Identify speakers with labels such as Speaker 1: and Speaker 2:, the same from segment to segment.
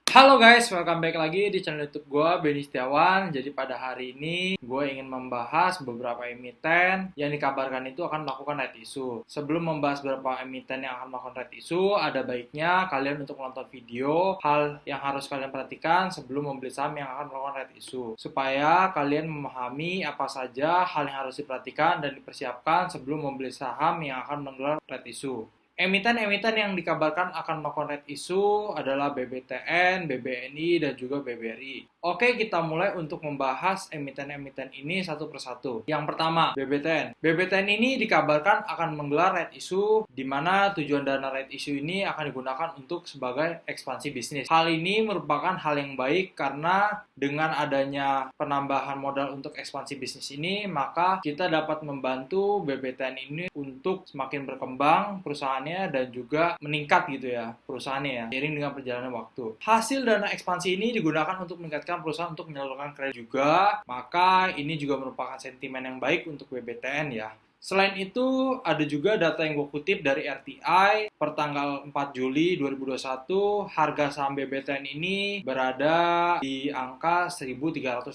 Speaker 1: Halo guys, welcome back lagi di channel YouTube gue, Benny Setiawan. Jadi pada hari ini gue ingin membahas beberapa emiten yang dikabarkan itu akan melakukan right issue. Sebelum membahas beberapa emiten yang akan melakukan right issue, ada baiknya kalian untuk menonton video hal yang harus kalian perhatikan sebelum membeli saham yang akan melakukan right issue, supaya kalian memahami apa saja hal yang harus diperhatikan dan dipersiapkan sebelum membeli saham yang akan menggelar right issue. Emiten-emiten yang dikabarkan akan melakukan right issue adalah BBTN, BBNI, dan juga BBRI. Oke, kita mulai untuk membahas emiten-emiten ini satu persatu. Yang pertama, BBTN. BBTN ini dikabarkan akan menggelar right issue, di mana tujuan dana right issue ini akan digunakan untuk sebagai ekspansi bisnis. Hal ini merupakan hal yang baik karena dengan adanya penambahan modal untuk ekspansi bisnis ini, maka kita dapat membantu BBTN ini untuk semakin berkembang perusahaannya dan juga meningkat gitu ya perusahaannya ya seiring dengan perjalanan waktu. Hasil dana ekspansi ini digunakan untuk meningkatkan perusahaan untuk menyalurkan kredit juga, maka ini juga merupakan sentimen yang baik untuk BBTN ya. Selain itu, ada juga data yang gue kutip dari RTI per tanggal 4 Juli 2021, harga saham BBTN ini berada di angka 1.380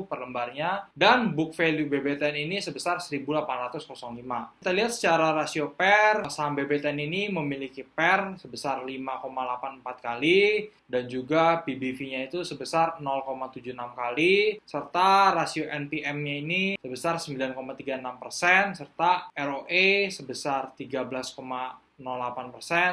Speaker 1: per lembarnya, dan book value BBTN ini sebesar 1.805. Kita lihat secara rasio PER, saham BBTN ini memiliki PER sebesar 5,84 kali, dan juga PBV-nya itu sebesar 0,76 kali, serta rasio NPM-nya ini sebesar 9,36%, serta ROE sebesar 13,08%,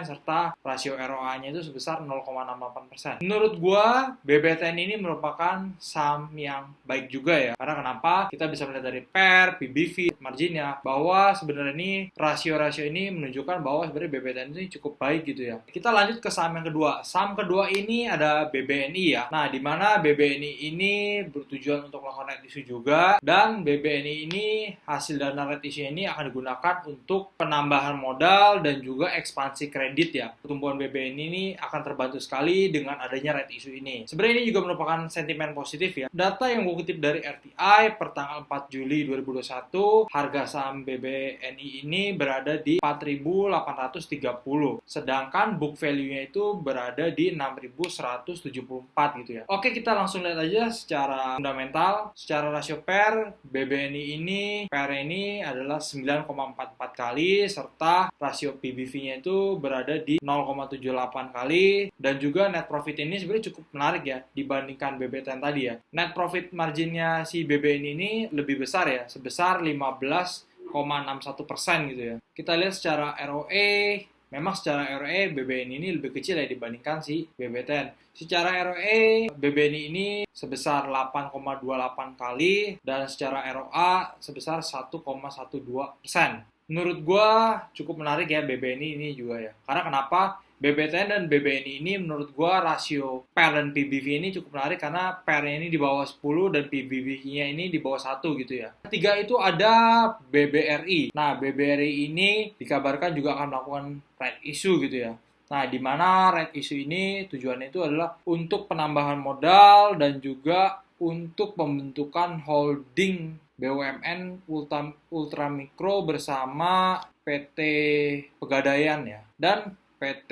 Speaker 1: serta rasio ROA-nya itu sebesar 0,68%. Menurut gua, BBTN ini merupakan saham yang baik juga ya. Karena kenapa? Kita bisa melihat dari PER, PBV, marginnya, bahwa sebenarnya ini rasio-rasio ini menunjukkan bahwa sebenarnya BBTN ini cukup baik gitu ya. Kita lanjut ke saham yang kedua. Saham kedua ini ada BBNI ya. Nah, di mana BBNI ini bertujuan untuk melakukan right issue juga, dan BBNI ini hasil dana right issue ini akan digunakan untuk penambahan modal dan juga ekspansi kredit ya. Pertumbuhan BBNI ini akan terbantu sekali dengan adanya right issue ini. Sebenarnya ini juga merupakan sentimen positif ya. Data yang gue kutip dari RTI per tanggal 4 Juli 2021, harga saham BBNI ini berada di 4.830. Sedangkan book value-nya itu berada di 6.174 gitu ya. Oke, kita langsung lihat aja secara fundamental. Secara rasio PER, BBNI ini PER ini adalah 9,44 kali, serta rasio PBV-nya itu berada di 0,78 kali, dan juga net profit ini sebenarnya cukup menarik ya dibandingkan BBTN tadi ya. Net profit marginnya si BBNI ini lebih besar ya, sebesar 15,61% gitu ya. Kita lihat secara ROE, memang secara ROE BBNI ini lebih kecil ya dibandingkan si BBTN. Secara ROE BBNI ini sebesar 8,28 kali, dan secara ROA sebesar 1,12%. Menurut gue cukup menarik ya BBNI ini juga ya. Karena kenapa? BBTN dan BBNI ini menurut gue rasio PER dan PBV ini cukup menarik karena PER-nya ini di bawah 10 dan PBV-nya ini di bawah 1 gitu ya. Ketiga itu ada BBRI. Nah, BBRI ini dikabarkan juga akan melakukan right issue gitu ya. Nah, di mana right issue ini tujuannya itu adalah untuk penambahan modal dan juga untuk pembentukan holding BUMN Ultramikro bersama PT Pegadaian ya, dan PT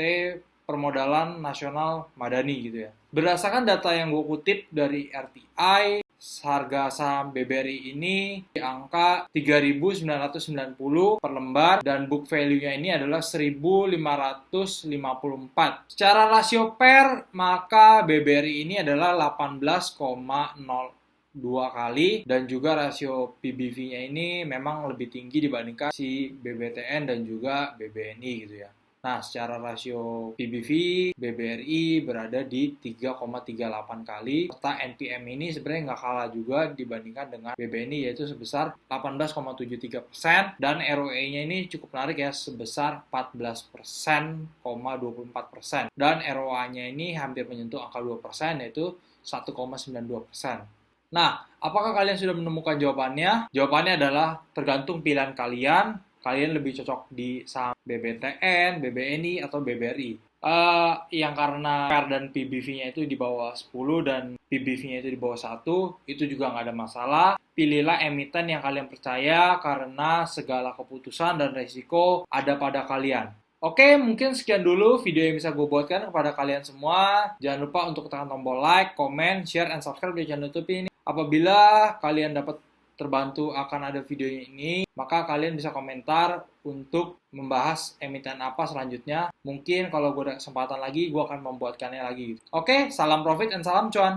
Speaker 1: Permodalan Nasional Madani gitu ya. Berdasarkan data yang gue kutip dari RTI, harga saham BBRI ini di angka 3.990 per lembar, dan book value-nya ini adalah 1.554. Secara rasio PER, maka BBRI ini adalah 18,02 kali, dan juga rasio PBV-nya ini memang lebih tinggi dibandingkan si BBTN dan juga BBNI gitu ya. Nah, secara rasio PBV, BBRI berada di 3,38 kali, serta NPM ini sebenarnya nggak kalah juga dibandingkan dengan BBNI, yaitu sebesar 18,73%, dan ROE-nya ini cukup menarik ya, sebesar 14,24%, dan ROA-nya ini hampir menyentuh angka 2%, yaitu 1,92%. Nah, apakah kalian sudah menemukan jawabannya? Jawabannya adalah tergantung pilihan kalian. Kalian lebih cocok di saham BBTN, BBNI, atau BBRI. Yang karena PER dan PBV-nya itu di bawah 10 dan PBV-nya itu di bawah 1, itu juga nggak ada masalah. Pilihlah emiten yang kalian percaya karena segala keputusan dan resiko ada pada kalian. Oke, mungkin sekian dulu video yang bisa gue buatkan kepada kalian semua. Jangan lupa untuk tekan tombol like, comment, share, and subscribe di channel YouTube ini. Apabila kalian dapat terbantu akan ada video ini, maka kalian bisa komentar untuk membahas emiten apa selanjutnya. Mungkin kalau gue ada kesempatan lagi, gue akan membuatkannya lagi. Oke, salam profit and salam cuan.